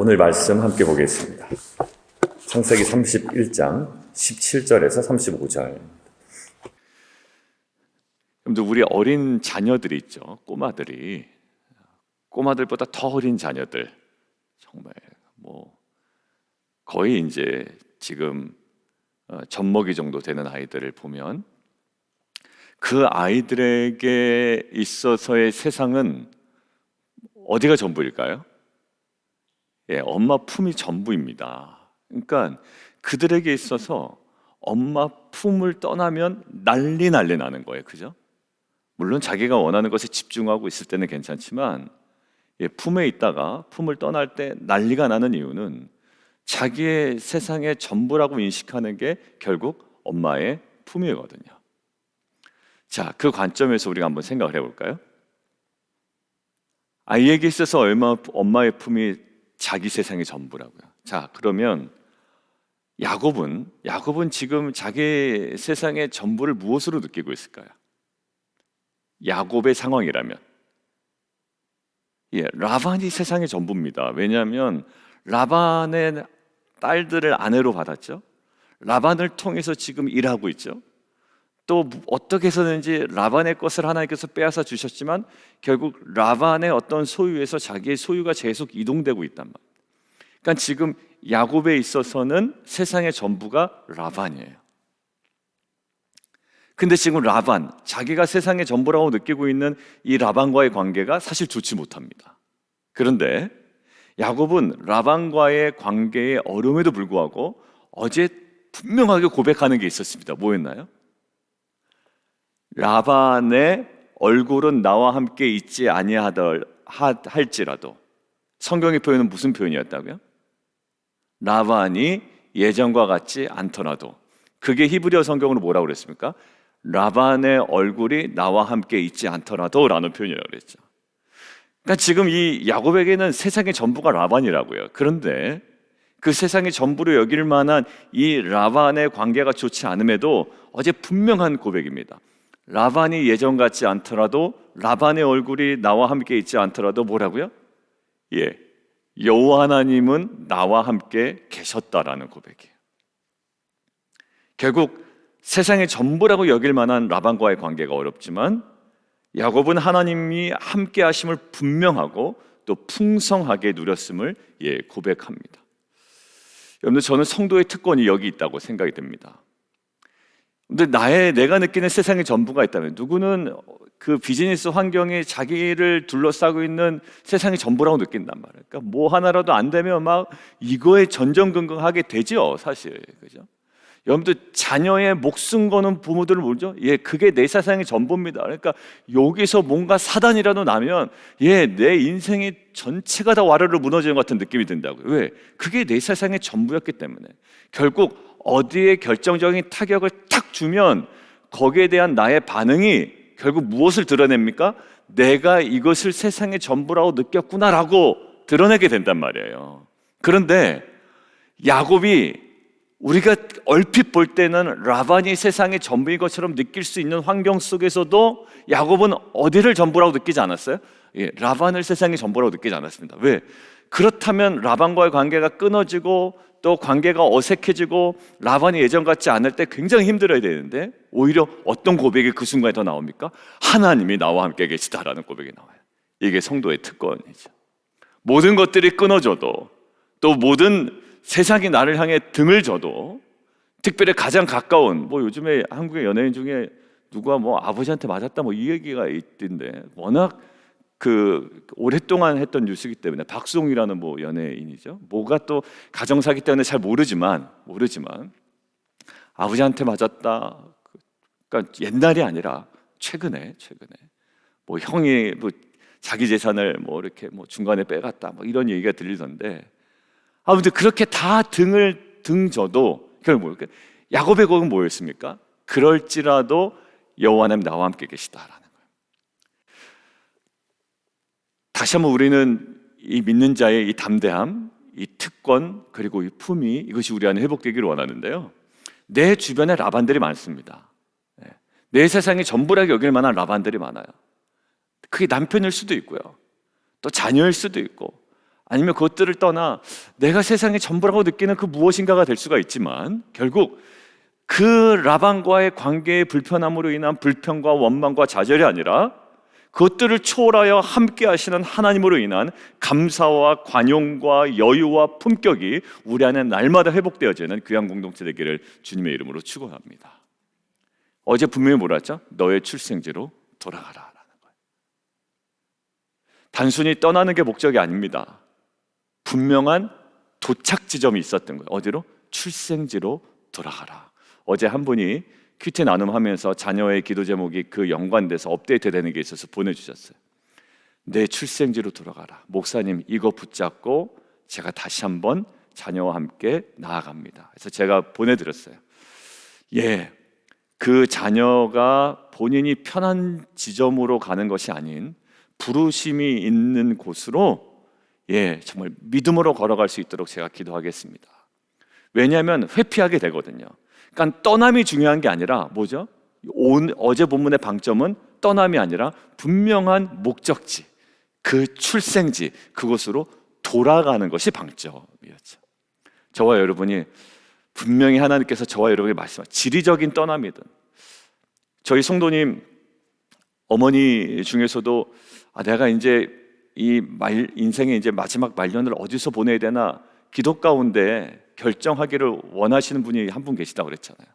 오늘 말씀 함께 보겠습니다. 창세기 31장 17절에서 35절. 여러분들, 우리 어린 자녀들이 있죠. 꼬마들보다 더 어린 자녀들, 정말 거의 이제 지금 젖먹이 정도 되는 아이들을 보면 그 아이들에게 있어서의 세상은 어디가 전부일까요? 엄마 품이 전부입니다. 그러니까 그들에게 있어서 엄마 품을 떠나면 난리 나는 거예요. 그죠? 물론 자기가 원하는 것에 집중하고 있을 때는 괜찮지만 품에 있다가 품을 떠날 때 난리가 나는 이유는 자기의 세상의 전부라고 인식하는 게 결국 엄마의 품이거든요. 자, 그 관점에서 우리가 한번 생각을 해볼까요? 아이에게 있어서 엄마의 품이 자기 세상의 전부라고요. 자, 그러면 야곱은 지금 자기 세상의 전부를 무엇으로 느끼고 있을까요? 야곱의 상황이라면 라반이 세상의 전부입니다. 왜냐하면 라반의 딸들을 아내로 받았죠. 라반을 통해서 지금 일하고 있죠. 또 어떻게 해서든지 라반의 것을 하나님께서 빼앗아 주셨지만 결국 라반의 어떤 소유에서 자기의 소유가 계속 이동되고 있단 말이에요. 그러니까 지금 야곱에 있어서는 세상의 전부가 라반이에요. 근데 지금 라반, 자기가 세상의 전부라고 느끼고 있는 이 라반과의 관계가 사실 좋지 못합니다. 그런데 야곱은 라반과의 관계의 어려움에도 불구하고 어제 분명하게 고백하는 게 있었습니다. 뭐였나요? 라반의 얼굴은 나와 함께 있지 아니할지라도, 성경의 표현은 무슨 표현이었다고요? 라반이 예전과 같지 않더라도. 그게 히브리어 성경으로 뭐라고 그랬습니까? 라반의 얼굴이 나와 함께 있지 않더라도 라는 표현이라고 그랬죠. 그러니까 지금 이 야곱에게는 세상의 전부가 라반이라고요. 그런데 그 세상의 전부로 여길 만한 이 라반의 관계가 좋지 않음에도 어제 분명한 고백입니다. 라반이 예전 같지 않더라도, 라반의 얼굴이 나와 함께 있지 않더라도 뭐라고요? 여호와 하나님은 나와 함께 계셨다라는 고백이에요. 결국 세상의 전부라고 여길 만한 라반과의 관계가 어렵지만 야곱은 하나님이 함께 하심을 분명하고 또 풍성하게 누렸음을 고백합니다. 여러분들, 저는 성도의 특권이 여기 있다고 생각이 됩니다. 근데 내가 느끼는 세상의 전부가 있다면, 누구는 그 비즈니스 환경이 자기를 둘러싸고 있는 세상의 전부라고 느낀단 말이에요. 그러니까 뭐 하나라도 안 되면 막 이거에 전전긍긍하게 되죠, 사실. 그죠? 여러분들, 자녀의 목숨 거는 부모들을 모르죠? 그게 내 세상의 전부입니다. 그러니까 여기서 뭔가 사단이라도 나면 내 인생의 전체가 다 와르르 무너지는 것 같은 느낌이 든다고요. 왜? 그게 내 세상의 전부였기 때문에. 결국 어디에 결정적인 타격을 탁 주면 거기에 대한 나의 반응이 결국 무엇을 드러냅니까? 내가 이것을 세상의 전부라고 느꼈구나라고 드러내게 된단 말이에요. 그런데 야곱이, 우리가 얼핏 볼 때는 라반이 세상의 전부인 것처럼 느낄 수 있는 환경 속에서도 야곱은 어디를 전부라고 느끼지 않았어요? 라반을 세상의 전부라고 느끼지 않았습니다. 왜? 그렇다면 라반과의 관계가 끊어지고 또 관계가 어색해지고 라반이 예전 같지 않을 때 굉장히 힘들어야 되는데 오히려 어떤 고백이 그 순간에 더 나옵니까? 하나님이 나와 함께 계시다라는 고백이 나와요. 이게 성도의 특권이죠. 모든 것들이 끊어져도, 또 모든 세상이 나를 향해 등을 져도, 특별히 가장 가까운, 요즘에 한국의 연예인 중에 누가 아버지한테 맞았다 이 얘기가 있던데, 워낙 오랫동안 했던 뉴스이기 때문에, 박수홍이라는 연예인이죠. 뭐가 또 가정사기 때문에 잘 모르지만 아버지한테 맞았다. 그러니까 옛날이 아니라 최근에 형이 자기 재산을 이렇게 중간에 빼갔다 이런 얘기가 들리던데, 근데 그렇게 다 등져도 결국 야곱의 곡은 뭐였습니까? 그럴지라도 여호와 하나님 나와 함께 계시다라는 거예요. 다시 한번 우리는 이 믿는 자의 이 담대함, 이 특권, 그리고 이 품위, 이것이 우리 안에 회복되기를 원하는데요. 내 주변에 라반들이 많습니다. 내 세상에 전부라고 여길 만한 라반들이 많아요. 그게 남편일 수도 있고요, 또 자녀일 수도 있고, 아니면 그것들을 떠나 내가 세상의 전부라고 느끼는 그 무엇인가가 될 수가 있지만, 결국 그 라반과의 관계의 불편함으로 인한 불평과 원망과 좌절이 아니라 그것들을 초월하여 함께 하시는 하나님으로 인한 감사와 관용과 여유와 품격이 우리 안에 날마다 회복되어지는 귀한 공동체 되기를 주님의 이름으로 축원합니다. 어제 분명히 뭐라 했죠? 너의 출생지로 돌아가라 라는 거예요. 단순히 떠나는 게 목적이 아닙니다. 분명한 도착 지점이 있었던 거예요. 어디로? 출생지로 돌아가라. 어제 한 분이 큐티 나눔하면서 자녀의 기도 제목이 그 연관돼서 업데이트 되는 게 있어서 보내주셨어요. 내 출생지로 돌아가라. 목사님, 이거 붙잡고 제가 다시 한번 자녀와 함께 나아갑니다. 그래서 제가 보내드렸어요. 그 자녀가 본인이 편한 지점으로 가는 것이 아닌 부르심이 있는 곳으로 정말 믿음으로 걸어갈 수 있도록 제가 기도하겠습니다. 왜냐하면 회피하게 되거든요. 그러니까 떠남이 중요한 게 아니라 뭐죠? 어제 본문의 방점은 떠남이 아니라 분명한 목적지, 그 출생지, 그곳으로 돌아가는 것이 방점이었죠. 저와 여러분이 분명히 하나님께서 저와 여러분에게 말씀하신 지리적인 떠남이든, 저희 성도님 어머니 중에서도 내가 이제 인생의 이제 마지막 말년을 어디서 보내야 되나 기도 가운데 결정하기를 원하시는 분이 한 분 계시다고 그랬잖아요.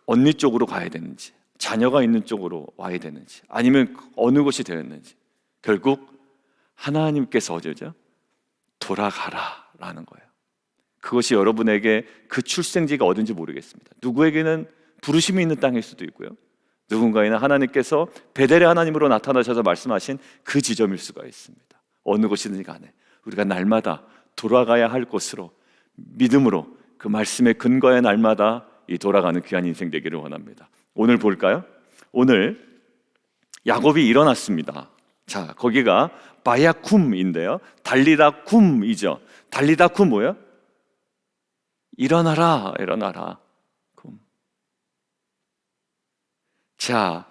언니 쪽으로 가야 되는지, 자녀가 있는 쪽으로 와야 되는지, 아니면 어느 곳이 되었는지, 결국 하나님께서 어제죠? 돌아가라 라는 거예요. 그것이 여러분에게 그 출생지가 어딘지 모르겠습니다. 누구에게는 부르심이 있는 땅일 수도 있고요, 누군가에는 하나님께서 베델의 하나님으로 나타나셔서 말씀하신 그 지점일 수가 있습니다. 어느 곳이든지 간에 우리가 날마다 돌아가야 할 곳으로 믿음으로 그 말씀의 근거에 날마다 이 돌아가는 귀한 인생 되기를 원합니다. 오늘 볼까요? 오늘 야곱이 일어났습니다. 자, 거기가 바야쿰인데요, 달리다쿰이죠. 달리다쿰 뭐예요? 일어나라, 일어나라. 쿰. 자,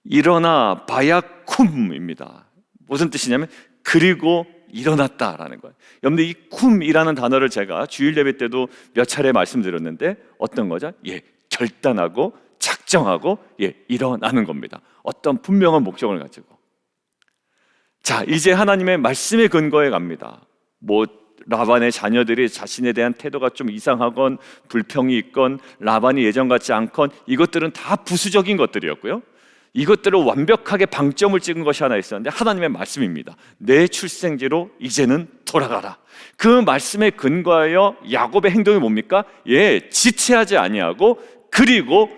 일어나 바야쿰입니다. 무슨 뜻이냐면 그리고 일어났다라는 거예요. 여러분들 이 쿰이라는 단어를 제가 주일 예배 때도 몇 차례 말씀드렸는데 어떤 거죠? 결단하고 작정하고 일어나는 겁니다. 어떤 분명한 목적을 가지고. 자, 이제 하나님의 말씀의 근거에 갑니다. 라반의 자녀들이 자신에 대한 태도가 좀 이상하건 불평이 있건 라반이 예전 같지 않건 이것들은 다 부수적인 것들이었고요, 이것들을 완벽하게 방점을 찍은 것이 하나 있었는데 하나님의 말씀입니다. 내 출생지로 이제는 돌아가라. 그 말씀에 근거하여 야곱의 행동이 뭡니까? 지체하지 아니하고 그리고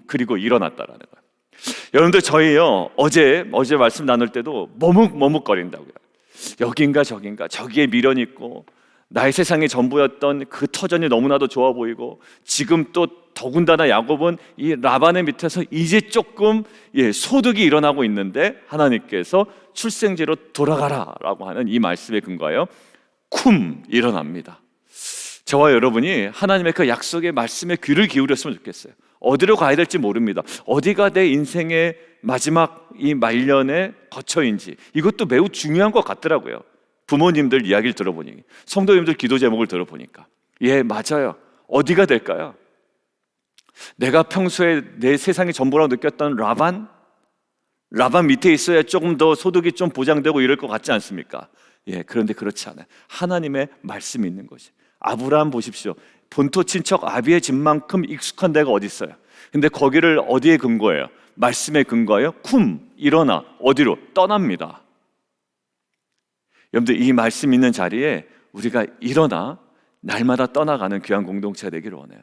그리고 일어났다라는 거예요. 여러분들, 저희요 어제 말씀 나눌 때도 머뭇머뭇거린다고요. 여긴가 저긴가, 저기에 미련이 있고 나의 세상의 전부였던 그 터전이 너무나도 좋아 보이고, 지금 또 더군다나 야곱은 이 라반의 밑에서 이제 조금 소득이 일어나고 있는데 하나님께서 출생지로 돌아가라라고 하는 이 말씀에 근거하여 일어납니다. 저와 여러분이 하나님의 그 약속의 말씀에 귀를 기울였으면 좋겠어요. 어디로 가야 될지 모릅니다. 어디가 내 인생의 마지막 이 말년의 거처인지, 이것도 매우 중요한 것 같더라고요. 부모님들 이야기를 들어보니, 성도님들 기도 제목을 들어보니까 맞아요. 어디가 될까요? 내가 평소에 내 세상이 전부라고 느꼈던 라반 밑에 있어야 조금 더 소득이 좀 보장되고 이럴 것 같지 않습니까? 그런데 그렇지 않아요. 하나님의 말씀이 있는 것이. 아브라함 보십시오. 본토 친척 아비의 집만큼 익숙한 데가 어디 있어요? 근데 거기를 어디에 근거해요? 말씀에 근거해요? 일어나. 어디로? 떠납니다. 여러분들, 이 말씀 있는 자리에 우리가 일어나 날마다 떠나가는 귀한 공동체가 되기를 원해요.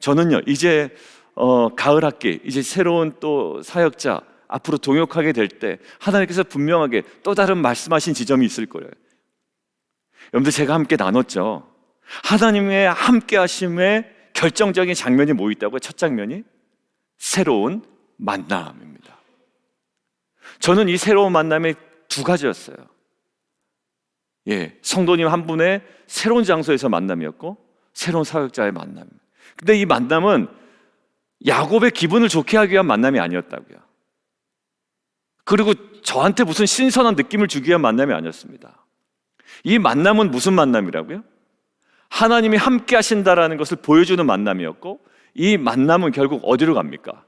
저는요 이제 가을 학기, 이제 새로운 또 사역자 앞으로 동역하게 될 때 하나님께서 분명하게 또 다른 말씀하신 지점이 있을 거예요. 여러분들, 제가 함께 나눴죠. 하나님의 함께 하심의 결정적인 장면이 뭐 있다고요? 첫 장면이 새로운 만남입니다. 저는 이 새로운 만남이 두 가지였어요. 성도님 한 분의 새로운 장소에서 만남이었고 새로운 사역자의 만남. 근데 이 만남은 야곱의 기분을 좋게 하기 위한 만남이 아니었다고요. 그리고 저한테 무슨 신선한 느낌을 주기 위한 만남이 아니었습니다. 이 만남은 무슨 만남이라고요? 하나님이 함께 하신다라는 것을 보여주는 만남이었고, 이 만남은 결국 어디로 갑니까?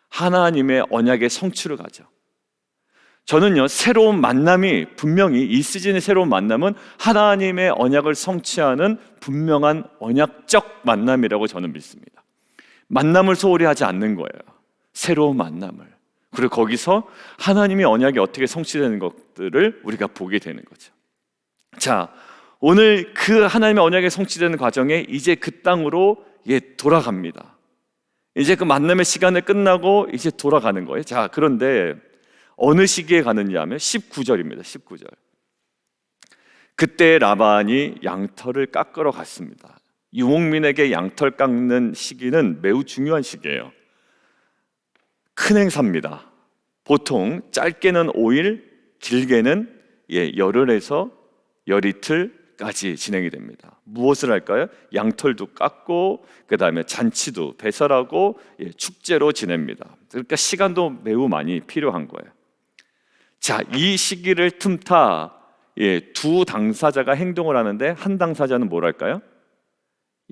하나님의 언약의 성취로 가죠. 저는요, 새로운 만남이 분명히 이 시즌의 새로운 만남은 하나님의 언약을 성취하는 분명한 언약적 만남이라고 저는 믿습니다. 만남을 소홀히 하지 않는 거예요. 새로운 만남을. 그리고 거기서 하나님의 언약이 어떻게 성취되는 것들을 우리가 보게 되는 거죠. 자, 오늘 그 하나님의 언약이 성취되는 과정에 이제 그 땅으로 돌아갑니다. 이제 그 만남의 시간을 끝나고 이제 돌아가는 거예요. 자, 그런데 어느 시기에 가느냐 하면 19절입니다. 19절. 그때 라반이 양털을 깎으러 갔습니다. 유목민에게 양털 깎는 시기는 매우 중요한 시기예요. 큰 행사입니다. 보통 짧게는 5일, 길게는 열흘에서 열이틀까지 진행이 됩니다. 무엇을 할까요? 양털도 깎고 그 다음에 잔치도 배설하고 축제로 지냅니다. 그러니까 시간도 매우 많이 필요한 거예요. 자, 이 시기를 틈타 두 당사자가 행동을 하는데, 한 당사자는 뭐랄까요?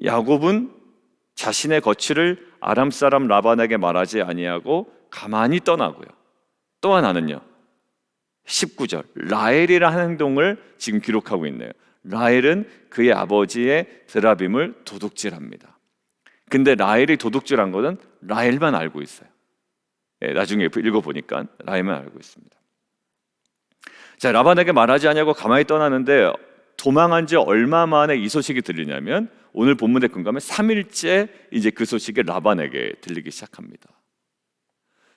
야곱은 자신의 거취를 아람 사람 라반에게 말하지 아니하고 가만히 떠나고요. 또 하나는요, 19절 라헬이라는 행동을 지금 기록하고 있네요. 라헬은 그의 아버지의 드라빔을 도둑질합니다. 근데 라헬이 도둑질한 것은 라헬만 알고 있어요. 나중에 읽어보니까 라헬만 알고 있습니다. 자, 라반에게 말하지 아니하고 가만히 떠나는데, 도망한 지 얼마 만에 이 소식이 들리냐면, 오늘 본문에 근거하면 3일째 이제 그 소식이 라반에게 들리기 시작합니다.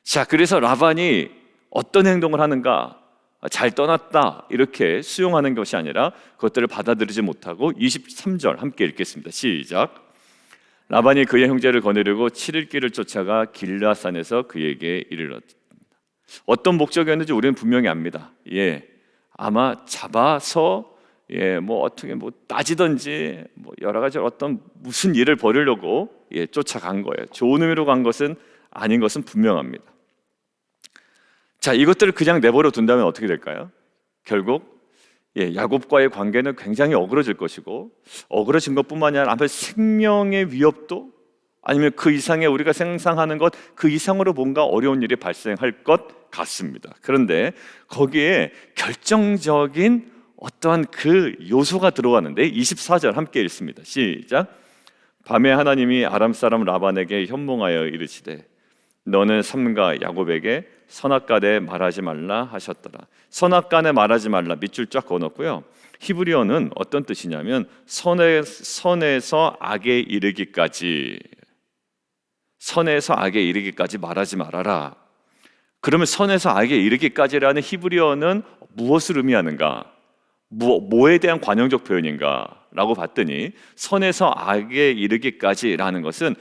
자, 그래서 라반이 어떤 행동을 하는가? 잘 떠났다, 이렇게 수용하는 것이 아니라 그것들을 받아들이지 못하고 23절 함께 읽겠습니다. 시작. 라반이 그의 형제를 거느리고 7일 길을 쫓아가 길르앗산에서 그에게 이르렀습니다. 어떤 목적이었는지 우리는 분명히 압니다. 아마 잡아서 어떻게 따지든지 여러 가지 어떤 무슨 일을 벌이려고 쫓아간 거예요. 좋은 의미로 간 것은 아닌 것은 분명합니다. 자, 이것들을 그냥 내버려 둔다면 어떻게 될까요? 결국 야곱과의 관계는 굉장히 어그러질 것이고, 어그러진 것뿐만이 아니라 아마 생명의 위협도, 아니면 그 이상의 우리가 상상하는 것 그 이상으로 뭔가 어려운 일이 발생할 것 같습니다. 그런데 거기에 결정적인 어떠한 그 요소가 들어가는데, 24절 함께 읽습니다. 시작. 밤에 하나님이 아람 사람 라반에게 현몽하여 이르시되 너는 삼가 야곱에게 선악간에 말하지 말라 하셨더라. 선악간에 말하지 말라, 밑줄 쫙 그어놓고요. 히브리어는 어떤 뜻이냐면 선에서 악에 이르기까지, 선에서 악에 이르기까지 말하지 말아라. 그러면 선에서 악에 이르기까지라는 히브리어는 무엇을 의미하는가? 뭐에 대한 관용적 표현인가? 라고 봤더니, 선에서 악에 이르기까지라는 것은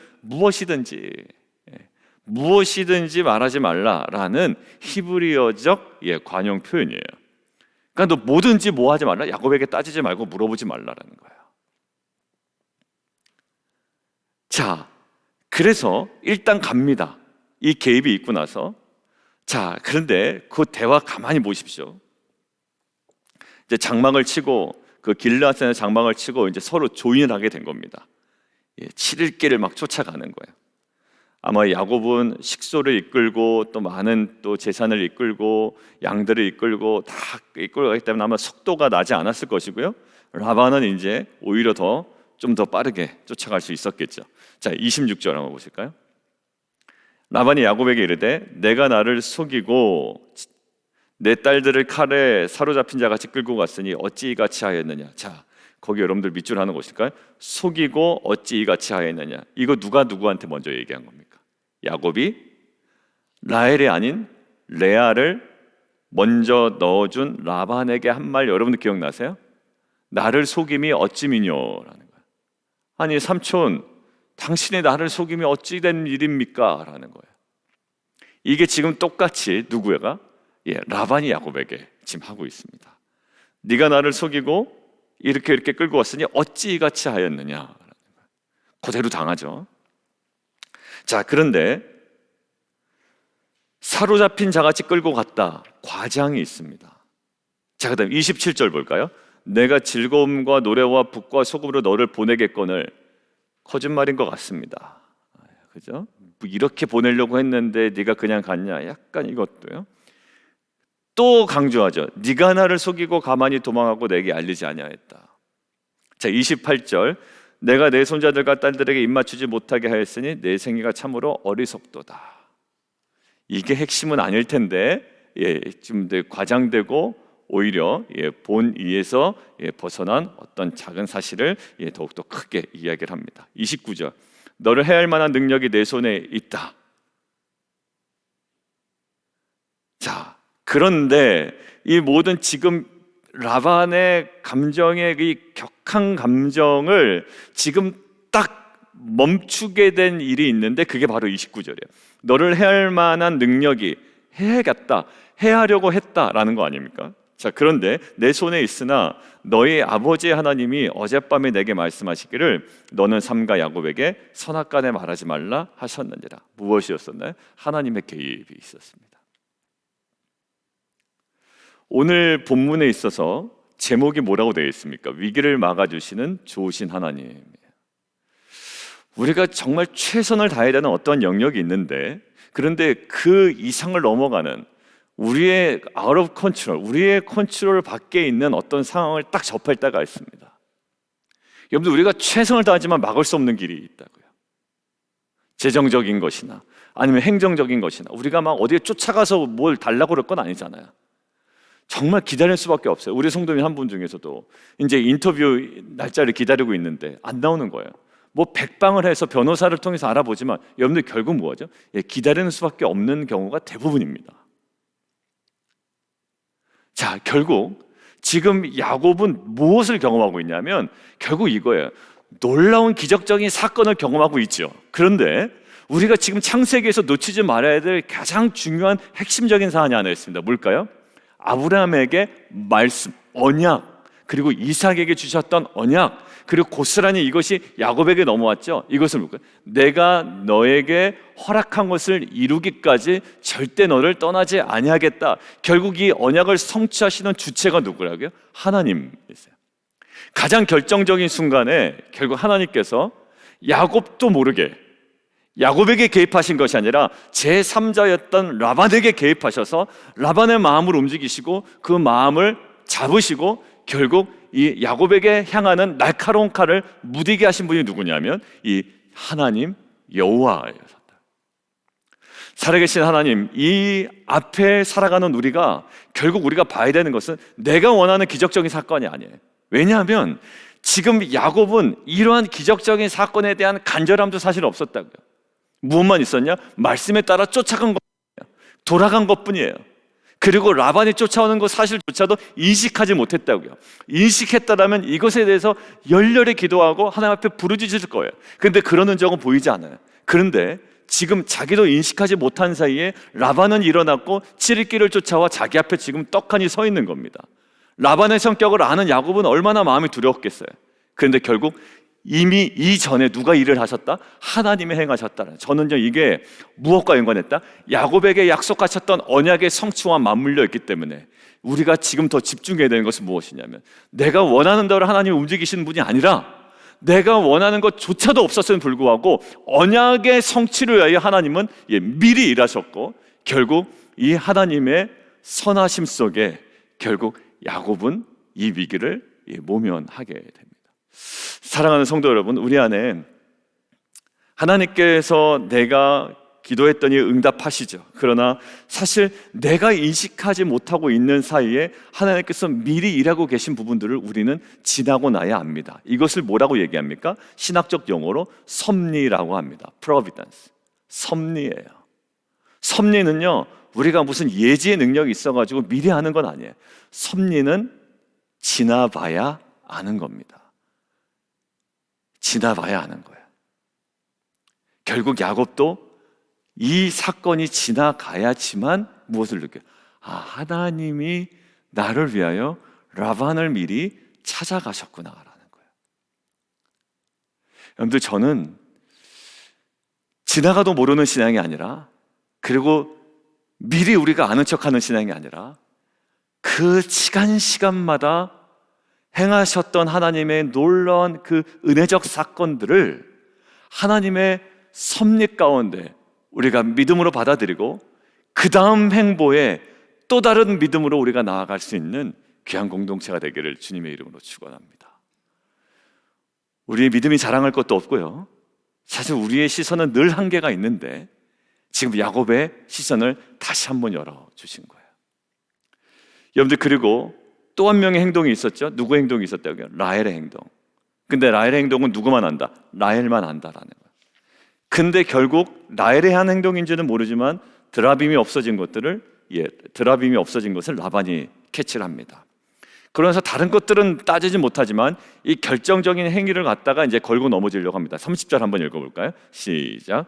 무엇이든지 말하지 말라라는 히브리어적 관용 표현이에요. 그러니까 너 뭐든지 뭐 하지 말라, 야곱에게 따지지 말고 물어보지 말라라는 거예요. 자, 그래서 일단 갑니다. 이 개입이 있고 나서. 자, 그런데 그 대화 가만히 보십시오. 이제 장막을 치고, 그 길르앗산에 장막을 치고 이제 서로 조인을 하게 된 겁니다. 7일 길을 막 쫓아가는 거예요. 아마 야곱은 식소를 이끌고 또 많은 또 재산을 이끌고 양들을 이끌고 다 이끌고 가기 때문에 아마 속도가 나지 않았을 것이고요. 라반은 이제 오히려 좀 더 빠르게 쫓아갈 수 있었겠죠. 자, 26절 한번 보실까요? 라반이 야곱에게 이르되 내가 나를 속이고 내 딸들을 칼에 사로잡힌 자 같이 끌고 갔으니 어찌 이같이 하였느냐. 자, 거기 여러분들 밑줄 하는 것일까요? 속이고 어찌 이같이 하였느냐. 이거 누가 누구한테 먼저 얘기한 겁니까? 야곱이 라헬이 아닌 레아를 먼저 넣어준 라반에게 한 말 여러분들 기억나세요? 나를 속임이 어찌 미뇨라는 거예요. 아니 삼촌, 당신이 나를 속임이 어찌 된 일입니까? 라는 거예요. 이게 지금 똑같이 누구가? 라반이 야곱에게 지금 하고 있습니다. 네가 나를 속이고 이렇게 끌고 왔으니 어찌 이같이 하였느냐. 그대로 당하죠. 자, 그런데 사로잡힌 자같이 끌고 갔다. 과장이 있습니다. 자, 그다음 27절 볼까요? 내가 즐거움과 노래와 북과 소금으로 너를 보내겠거늘. 거짓말인 것 같습니다. 그죠? 뭐 이렇게 보내려고 했는데 네가 그냥 갔냐? 약간 이것도요. 또 강조하죠. 네가 나를 속이고 가만히 도망하고 내게 알리지 아니하였다. 자, 28절. 내가 내 손자들과 딸들에게 입맞추지 못하게 하였으니 내 생애가 참으로 어리석도다. 이게 핵심은 아닐 텐데, 좀 과장되고 오히려 본의에서 벗어난 어떤 작은 사실을 더욱더 크게 이야기를 합니다. 29절. 너를 해할 만한 능력이 내 손에 있다. 자, 그런데 이 모든 지금 라반의 감정의 이 격한 감정을 지금 딱 멈추게 된 일이 있는데 그게 바로 29절이에요. 너를 해할 만한 능력이 해야겠다, 해하려고 했다라는 거 아닙니까? 자, 그런데 내 손에 있으나 너희 아버지 하나님이 어젯밤에 내게 말씀하시기를 너는 삼가 야곱에게 선악간에 말하지 말라 하셨느니라. 무엇이었었나요? 하나님의 개입이 있었습니다. 오늘 본문에 있어서 제목이 뭐라고 되어 있습니까? 위기를 막아주시는 좋으신 하나님. 우리가 정말 최선을 다해야 되는 어떤 영역이 있는데, 그런데 그 이상을 넘어가는 우리의 out of control, 우리의 컨트롤 밖에 있는 어떤 상황을 딱 접할 때가 있습니다. 여러분들, 우리가 최선을 다하지만 막을 수 없는 길이 있다고요. 재정적인 것이나 아니면 행정적인 것이나 우리가 막 어디에 쫓아가서 뭘 달라고 그럴 건 아니잖아요. 정말 기다릴 수밖에 없어요. 우리 성도님 한 분 중에서도 이제 인터뷰 날짜를 기다리고 있는데 안 나오는 거예요. 뭐 백방을 해서 변호사를 통해서 알아보지만 여러분들 결국 뭐죠? 기다리는 수밖에 없는 경우가 대부분입니다. 자, 결국 지금 야곱은 무엇을 경험하고 있냐면 결국 이거예요. 놀라운 기적적인 사건을 경험하고 있죠. 그런데 우리가 지금 창세기에서 놓치지 말아야 될 가장 중요한 핵심적인 사안이 하나 있습니다. 뭘까요? 아브라함에게 말씀, 언약, 그리고 이삭에게 주셨던 언약, 그리고 고스란히 이것이 야곱에게 넘어왔죠. 이것은 뭘까요? 내가 너에게 허락한 것을 이루기까지 절대 너를 떠나지 아니하겠다. 결국 이 언약을 성취하시는 주체가 누구라고요? 하나님이세요. 가장 결정적인 순간에 결국 하나님께서 야곱도 모르게 야곱에게 개입하신 것이 아니라 제3자였던 라반에게 개입하셔서 라반의 마음을 움직이시고 그 마음을 잡으시고 결국 이 야곱에게 향하는 날카로운 칼을 무디게 하신 분이 누구냐면 이 하나님 여호와였습니다. 살아계신 하나님, 이 앞에 살아가는 우리가 결국 우리가 봐야 되는 것은 내가 원하는 기적적인 사건이 아니에요. 왜냐하면 지금 야곱은 이러한 기적적인 사건에 대한 간절함도 사실 없었다고요. 무엇만 있었냐? 말씀에 따라 쫓아간 것뿐이에요. 돌아간 것뿐이에요. 그리고 라반이 쫓아오는 것 사실조차도 인식하지 못했다고요. 인식했다라면 이것에 대해서 열렬히 기도하고 하나님 앞에 부르짖을 거예요. 그런데 그러는 적은 보이지 않아요. 그런데 지금 자기도 인식하지 못한 사이에 라반은 일어났고 치리길을 쫓아와 자기 앞에 지금 떡하니 서 있는 겁니다. 라반의 성격을 아는 야곱은 얼마나 마음이 두려웠겠어요. 그런데 결국 이미 이전에 누가 일을 하셨다? 하나님이 행하셨다. 저는요, 이게 무엇과 연관했다? 야곱에게 약속하셨던 언약의 성취와 맞물려 있기 때문에 우리가 지금 더 집중해야 되는 것은 무엇이냐면 내가 원하는 대로 하나님이 움직이시는 분이 아니라 내가 원하는 것조차도 없었음에 불구하고 언약의 성취를 위하여 하나님은 미리 일하셨고 결국 이 하나님의 선하심 속에 결국 야곱은 이 위기를 모면하게 됩니다. 사랑하는 성도 여러분, 우리 안에 하나님께서 내가 기도했더니 응답하시죠. 그러나 사실 내가 인식하지 못하고 있는 사이에 하나님께서 미리 일하고 계신 부분들을 우리는 지나고 나야 압니다. 이것을 뭐라고 얘기합니까? 신학적 용어로 섭리라고 합니다. Providence. 섭리예요. 섭리는요, 우리가 무슨 예지의 능력이 있어가지고 미리 하는 건 아니에요. 섭리는 지나봐야 아는 겁니다. 지나봐야 아는 거예요. 결국 야곱도 이 사건이 지나가야지만 무엇을 느껴요? 아, 하나님이 나를 위하여 라반을 미리 찾아가셨구나라는 거예요. 여러분들, 저는 지나가도 모르는 신앙이 아니라 그리고 미리 우리가 아는 척하는 신앙이 아니라 그 시간마다 행하셨던 하나님의 놀라운 그 은혜적 사건들을 하나님의 섭리 가운데 우리가 믿음으로 받아들이고 그 다음 행보에 또 다른 믿음으로 우리가 나아갈 수 있는 귀한 공동체가 되기를 주님의 이름으로 축원합니다. 우리의 믿음이 자랑할 것도 없고요, 사실 우리의 시선은 늘 한계가 있는데 지금 야곱의 시선을 다시 한번 열어주신 거예요. 여러분들, 그리고 또 한 명의 행동이 있었죠. 누구의 행동이 있었다고요? 라헬의 행동. 근데 라헬의 행동은 누구만 안다? 라헬만 안다라는 거예요. 근데 결국 라헬의 한 행동인지는 모르지만 드라빔이 없어진 것을 라반이 캐치를 합니다. 그러면서 다른 것들은 따지지 못하지만 이 결정적인 행위를 갖다가 이제 걸고 넘어지려고 합니다. 30절 한번 읽어볼까요? 시작.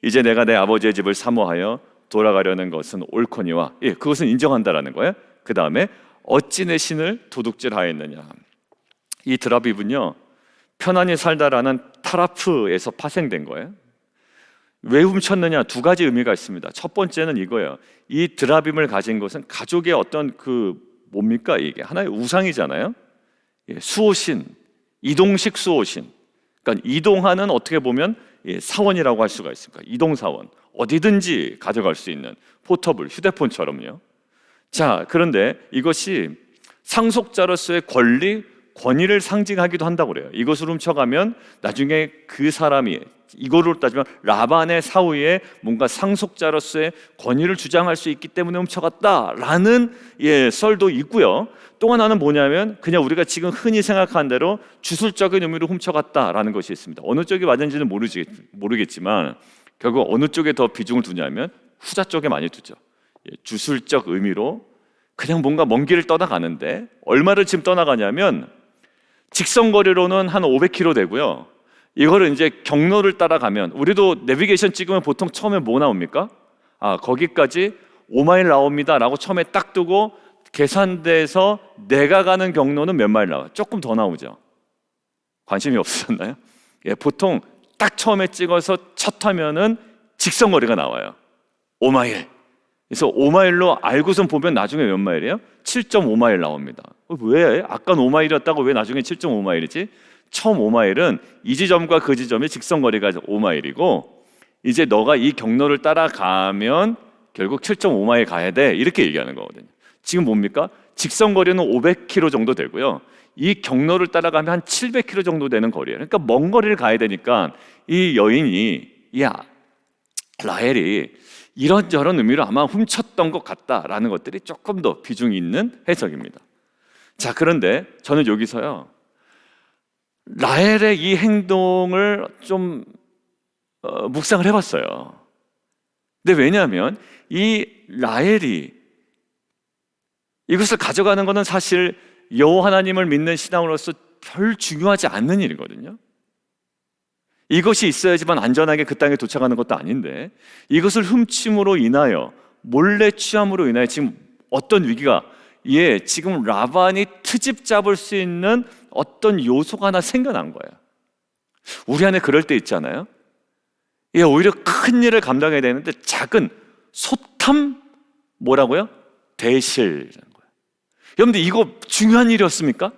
이제 내가 내 아버지의 집을 사모하여 돌아가려는 것은 옳거니와, 그것은 인정한다라는 거예요. 그 다음에 어찌 내 신을 도둑질하였느냐. 이 드라빔은요, 편안히 살다라는 타라프에서 파생된 거예요. 왜 훔쳤느냐? 두 가지 의미가 있습니다. 첫 번째는 이거예요. 이 드라빔을 가진 것은 가족의 어떤 뭡니까? 이게 하나의 우상이잖아요. 수호신, 이동식 수호신. 그러니까 이동하는, 어떻게 보면 사원이라고 할 수가 있습니다. 이동사원, 어디든지 가져갈 수 있는 포터블, 휴대폰처럼요. 자, 그런데 이것이 상속자로서의 권위를 상징하기도 한다고 그래요. 이것을 훔쳐가면 나중에 그 사람이, 이거로 따지면 라반의 사후에 뭔가 상속자로서의 권위를 주장할 수 있기 때문에 훔쳐갔다라는 썰도 있고요. 또 하나는 뭐냐면 그냥 우리가 지금 흔히 생각한 대로 주술적인 의미로 훔쳐갔다라는 것이 있습니다. 어느 쪽이 맞는지는 모르겠지만 결국 어느 쪽에 더 비중을 두냐면 후자 쪽에 많이 두죠. 주술적 의미로 그냥 뭔가 먼 길을 떠나가는데, 얼마를 지금 떠나가냐면 직선거리로는 한 500km 되고요. 이거를 이제 경로를 따라가면, 우리도 내비게이션 찍으면 보통 처음에 뭐 나옵니까? 거기까지 5마일 나옵니다 라고 처음에 딱 두고 계산돼서 내가 가는 경로는 몇 마일 나와요? 조금 더 나오죠. 관심이 없으셨나요? 보통 딱 처음에 찍어서 첫 화면은 직선거리가 나와요. 5마일. 그래서 5마일로 알고선 보면 나중에 몇 마일이에요? 7.5마일 나옵니다. 왜? 아까 5마일이었다고 왜 나중에 7.5마일이지? 처음 5마일은 이 지점과 그 지점의 직선거리가 5마일이고 이제 너가 이 경로를 따라가면 결국 7.5마일 가야 돼, 이렇게 얘기하는 거거든요. 지금 뭡니까? 직선거리는 500km 정도 되고요, 이 경로를 따라가면 한 700km 정도 되는 거리예요. 그러니까 먼 거리를 가야 되니까 이 여인이, 라헬이 이런저런 의미로 아마 훔쳤던 것 같다라는 것들이 조금 더 비중이 있는 해석입니다. 자, 그런데 저는 여기서요, 라헬의 이 행동을 좀 묵상을 해봤어요. 근데 왜냐하면 이 라헬이 이것을 가져가는 것은 사실 여호와 하나님을 믿는 신앙으로서 별 중요하지 않는 일이거든요. 이것이 있어야지만 안전하게 그 땅에 도착하는 것도 아닌데, 이것을 훔침으로 인하여, 몰래 취함으로 인하여 지금 어떤 위기가, 지금 라반이 트집 잡을 수 있는 어떤 요소가 하나 생겨난 거예요. 우리 안에 그럴 때 있잖아요. 오히려 큰 일을 감당해야 되는데 작은 소탐, 뭐라고요? 대실이라는 거예요. 여러분들, 이거 중요한 일이었습니까?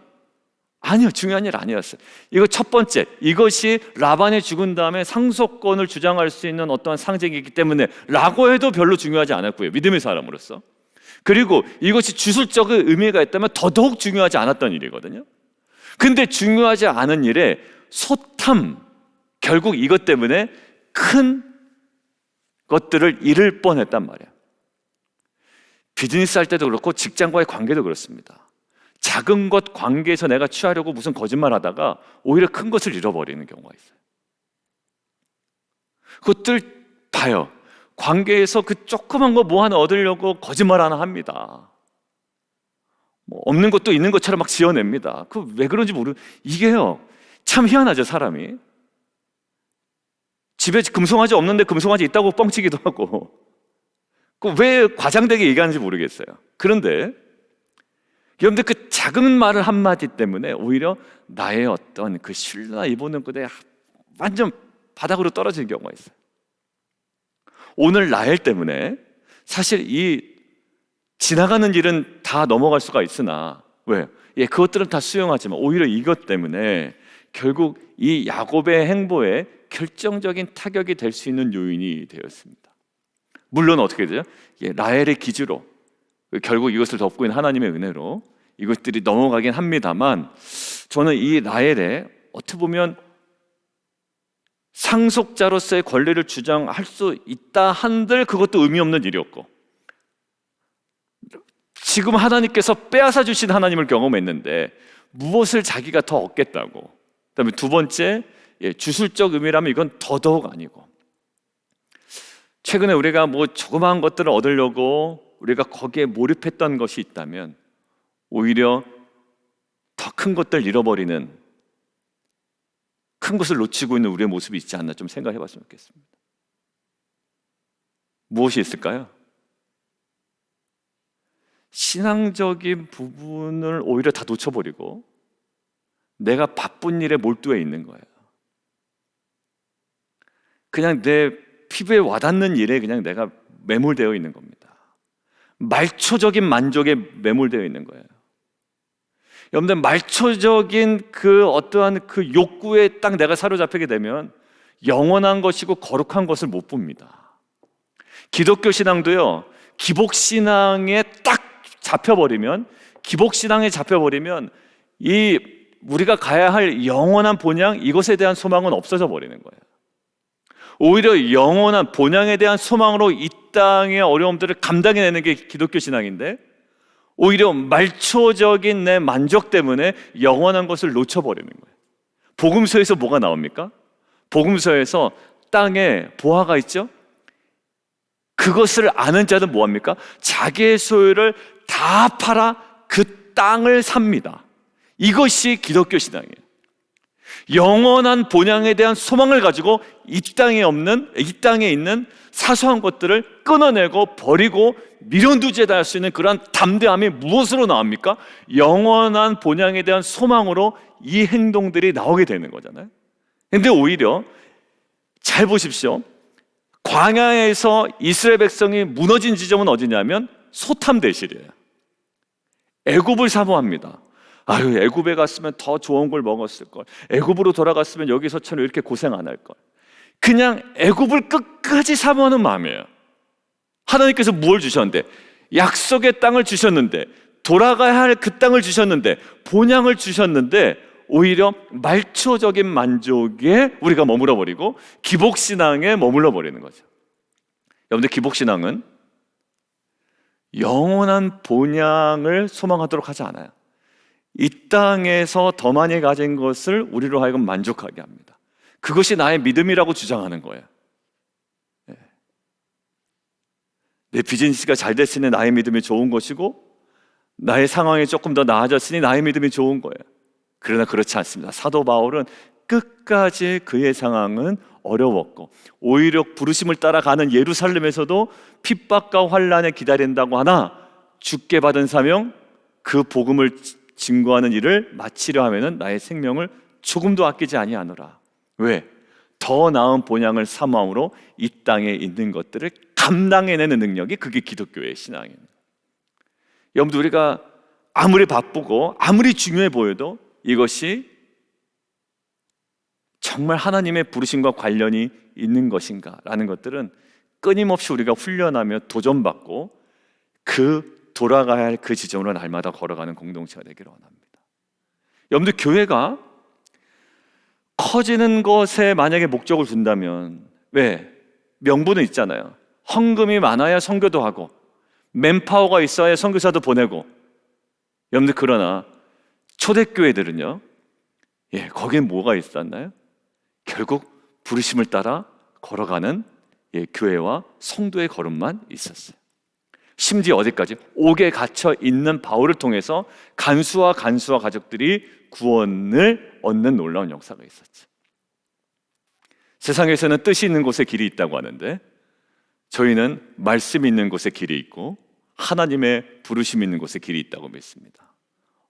아니요, 중요한 일 아니었어요. 이거 첫 번째, 이것이 라반이 죽은 다음에 상속권을 주장할 수 있는 어떠한 상징이기 때문에 라고 해도 별로 중요하지 않았고요, 믿음의 사람으로서. 그리고 이것이 주술적인 의미가 있다면 더더욱 중요하지 않았던 일이거든요. 근데 중요하지 않은 일에 소탐, 결국 이것 때문에 큰 것들을 잃을 뻔했단 말이에요. 비즈니스 할 때도 그렇고 직장과의 관계도 그렇습니다. 작은 것 관계에서 내가 취하려고 무슨 거짓말 하다가 오히려 큰 것을 잃어버리는 경우가 있어요. 그것들 봐요. 관계에서 그 조그만 거 뭐 하나 얻으려고 거짓말 하나 합니다. 없는 것도 있는 것처럼 막 지어냅니다. 왜 그런지 이게요, 참 희한하죠, 사람이. 집에 금송아지 없는데 금송아지 있다고 뻥치기도 하고, 왜 과장되게 얘기하는지 모르겠어요. 그런데 여러분들, 그 작은 말을 한마디 때문에 오히려 나의 어떤 그 신뢰나 이보는 그대 완전 바닥으로 떨어지는 경우가 있어요. 오늘 라헬 때문에 사실 이 지나가는 일은 다 넘어갈 수가 있으나 왜? 그것들은 다 수용하지만 오히려 이것 때문에 결국 이 야곱의 행보에 결정적인 타격이 될 수 있는 요인이 되었습니다. 물론 어떻게 되죠? 라헬의 기주로 결국 이것을 덮고 있는 하나님의 은혜로 이것들이 넘어가긴 합니다만, 저는 이 라헬의 어떻게 보면 상속자로서의 권리를 주장할 수 있다 한들 그것도 의미 없는 일이었고, 지금 하나님께서 빼앗아 주신 하나님을 경험했는데 무엇을 자기가 더 얻겠다고. 그다음에 두 번째, 주술적 의미라면 이건 더더욱 아니고, 최근에 우리가 뭐 조그마한 것들을 얻으려고 우리가 거기에 몰입했던 것이 있다면 오히려 더 큰 것들 잃어버리는, 큰 것을 놓치고 있는 우리의 모습이 있지 않나 좀 생각해 봤으면 좋겠습니다. 무엇이 있을까요? 신앙적인 부분을 오히려 다 놓쳐버리고 내가 바쁜 일에 몰두해 있는 거예요. 그냥 내 피부에 와닿는 일에 그냥 내가 매몰되어 있는 겁니다. 말초적인 만족에 매몰되어 있는 거예요. 여러분들, 말초적인 그 어떠한 그 욕구에 딱 내가 사로잡히게 되면 영원한 것이고 거룩한 것을 못 봅니다. 기독교 신앙도요, 기복신앙에 딱 잡혀버리면, 기복신앙에 잡혀버리면 이 우리가 가야 할 영원한 본향, 이것에 대한 소망은 없어져 버리는 거예요. 오히려 영원한 본향에 대한 소망으로 이 땅의 어려움들을 감당해내는 게 기독교 신앙인데, 오히려 말초적인 내 만족 때문에 영원한 것을 놓쳐버리는 거예요. 복음서에서 뭐가 나옵니까? 복음서에서 땅에 보화가 있죠? 그것을 아는 자는 뭐합니까? 자기의 소유를 다 팔아 그 땅을 삽니다. 이것이 기독교 신앙이에요. 영원한 본향에 대한 소망을 가지고 이 땅에 있는 사소한 것들을 끊어내고 버리고 미련두지에다 할 수 있는 그러한 담대함이 무엇으로 나옵니까? 영원한 본향에 대한 소망으로 이 행동들이 나오게 되는 거잖아요. 근데 오히려 잘 보십시오. 광야에서 이스라엘 백성이 무너진 지점은 어디냐면 소탐대실이에요. 애굽을 사모합니다. 아유, 애굽에 갔으면 더 좋은 걸 먹었을 걸. 애굽으로 돌아갔으면 여기서처럼 이렇게 고생 안 할 걸. 그냥 애굽을 끝까지 사모하는 마음이에요. 하나님께서 무엇을 주셨는데, 약속의 땅을 주셨는데, 돌아가야 할 그 땅을 주셨는데, 본향을 주셨는데, 오히려 말초적인 만족에 우리가 머물러 버리고 기복신앙에 머물러 버리는 거죠. 여러분들, 기복신앙은 영원한 본향을 소망하도록 하지 않아요. 이 땅에서 더 많이 가진 것을 우리로 하여금 만족하게 합니다. 그것이 나의 믿음이라고 주장하는 거예요. 내 비즈니스가 잘 됐으니 나의 믿음이 좋은 것이고, 나의 상황이 조금 더 나아졌으니 나의 믿음이 좋은 거예요. 그러나 그렇지 않습니다. 사도 바울은 끝까지 그의 상황은 어려웠고, 오히려 부르심을 따라가는 예루살렘에서도 핍박과 환난에 기다린다고 하나 주께 받은 사명, 그 복음을 증거하는 일을 마치려 하면은 나의 생명을 조금도 아끼지 아니하노라. 왜? 더 나은 본향을 사모함으로 이 땅에 있는 것들을 감당해내는 능력이, 그게 기독교의 신앙입니다. 여러분들, 우리가 아무리 바쁘고 아무리 중요해 보여도 이것이 정말 하나님의 부르심과 관련이 있는 것인가라는 것들은 끊임없이 우리가 훈련하며 도전받고 돌아가야 할 그 지점으로 날마다 걸어가는 공동체가 되기를 원합니다. 여러분들, 교회가 커지는 것에 만약에 목적을 둔다면, 왜? 명분은 있잖아요. 헌금이 많아야 선교도 하고, 맨파워가 있어야 선교사도 보내고. 여러분들, 그러나 초대교회들은요, 거기에 뭐가 있었나요? 결국 부르심을 따라 걸어가는 교회와 성도의 걸음만 있었어요. 심지어 어디까지? 옥에 갇혀 있는 바울을 통해서 간수와 가족들이 구원을 얻는 놀라운 역사가 있었죠. 세상에서는 뜻이 있는 곳에 길이 있다고 하는데, 저희는 말씀이 있는 곳에 길이 있고 하나님의 부르심이 있는 곳에 길이 있다고 믿습니다.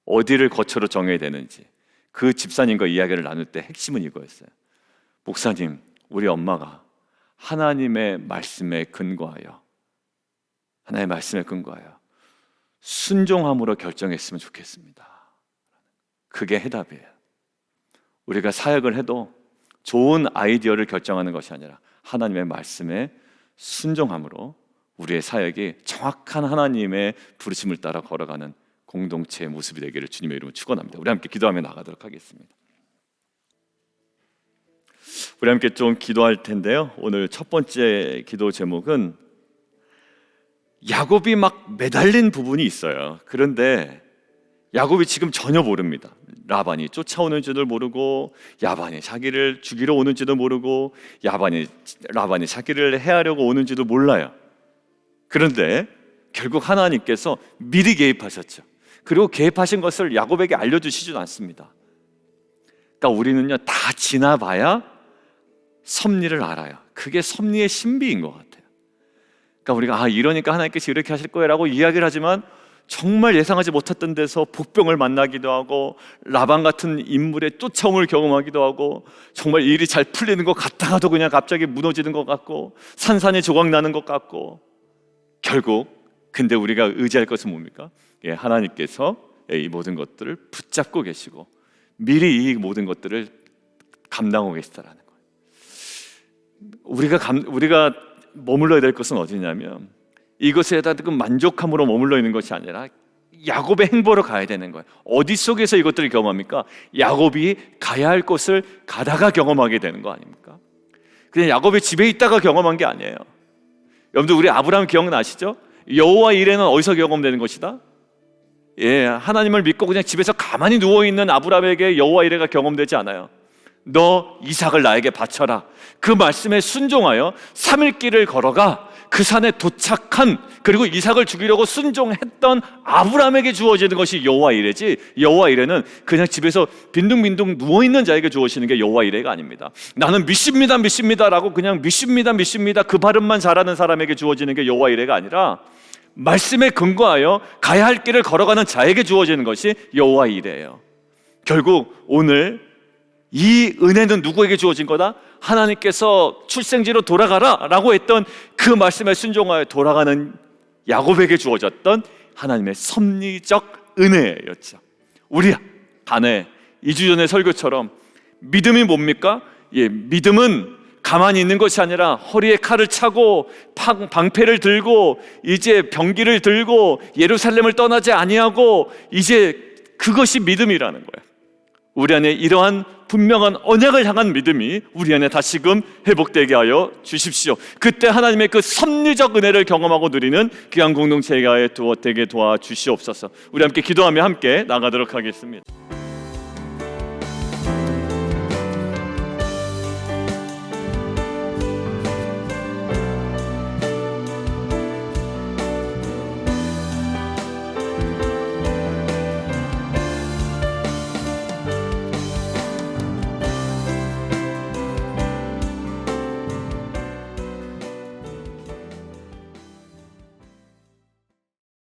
어디를 거처로 정해야 되는지 그 집사님과 이야기를 나눌 때 핵심은 이거였어요. 목사님, 우리 엄마가 하나님의 말씀에 근거하여 하나님의 말씀에 근거하여 순종함으로 결정했으면 좋겠습니다. 그게 해답이에요. 우리가 사역을 해도 좋은 아이디어를 결정하는 것이 아니라 하나님의 말씀에 순종함으로 우리의 사역이 정확한 하나님의 부르심을 따라 걸어가는 공동체의 모습이 되기를 주님의 이름으로 축원합니다. 우리 함께 기도하며 나가도록 하겠습니다. 우리 함께 좀 기도할 텐데요. 오늘 첫 번째 기도 제목은 야곱이 막 매달린 부분이 있어요. 그런데 야곱이 지금 전혀 모릅니다. 라반이 쫓아오는 줄도 모르고, 야반이 자기를 죽이러 오는지도 모르고, 라반이 자기를 해하려고 오는지도 몰라요. 그런데 결국 하나님께서 미리 개입하셨죠. 그리고 개입하신 것을 야곱에게 알려주시지도 않습니다. 그러니까 우리는요, 다 지나봐야 섭리를 알아요. 그게 섭리의 신비인 것 같아요. 그러니까 우리가 이러니까 하나님께서 이렇게 하실 거예요 라고 이야기를 하지만 정말 예상하지 못했던 데서 복병을 만나기도 하고, 라반 같은 인물의 쫓아옴을 경험하기도 하고, 정말 일이 잘 풀리는 것 같다가도 그냥 갑자기 무너지는 것 같고, 산산이 조각나는 것 같고, 결국 근데 우리가 의지할 것은 뭡니까? 하나님께서 이 모든 것들을 붙잡고 계시고 미리 이 모든 것들을 감당하고 계시다라는 거예요. 우리가 머물러야 될 것은 어디냐면, 이것에 대한 만족함으로 머물러 있는 것이 아니라 야곱의 행보로 가야 되는 거예요. 어디 속에서 이것들을 경험합니까? 야곱이 가야 할 곳을 가다가 경험하게 되는 거 아닙니까? 그냥 야곱이 집에 있다가 경험한 게 아니에요. 여러분들 우리 아브라함 기억나시죠? 여호와 이레는 어디서 경험되는 것이다? 하나님을 믿고 그냥 집에서 가만히 누워있는 아브라함에게 여호와 이레가 경험되지 않아요. 너 이삭을 나에게 바쳐라. 그 말씀에 순종하여 3일 길을 걸어가 그 산에 도착한, 그리고 이삭을 죽이려고 순종했던 아브라함에게 주어지는 것이 여호와 이레지, 여호와 이레는 그냥 집에서 빈둥빈둥 누워있는 자에게 주어지는 게 여호와 이레가 아닙니다. 나는 믿습니다 라고 그냥 믿습니다 그 발음만 잘하는 사람에게 주어지는 게 여호와 이레가 아니라 말씀에 근거하여 가야 할 길을 걸어가는 자에게 주어지는 것이 여호와 이레예요. 결국 오늘 이 은혜는 누구에게 주어진 거다? 하나님께서 출생지로 돌아가라 라고 했던 그 말씀에 순종하여 돌아가는 야곱에게 주어졌던 하나님의 섭리적 은혜였죠. 우리 안에 2주 전의 설교처럼 믿음이 뭡니까? 믿음은 가만히 있는 것이 아니라 허리에 칼을 차고 방패를 들고 이제 병기를 들고 예루살렘을 떠나지 아니하고, 이제 그것이 믿음이라는 거예요. 우리 안에 이러한 분명한 언약을 향한 믿음이 우리 안에 다시금 회복되게 하여 주십시오. 그때 하나님의 그 섭리적 은혜를 경험하고 누리는 귀한 공동체가 되게 도와주시옵소서. 우리 함께 기도하며 함께 나가도록 하겠습니다.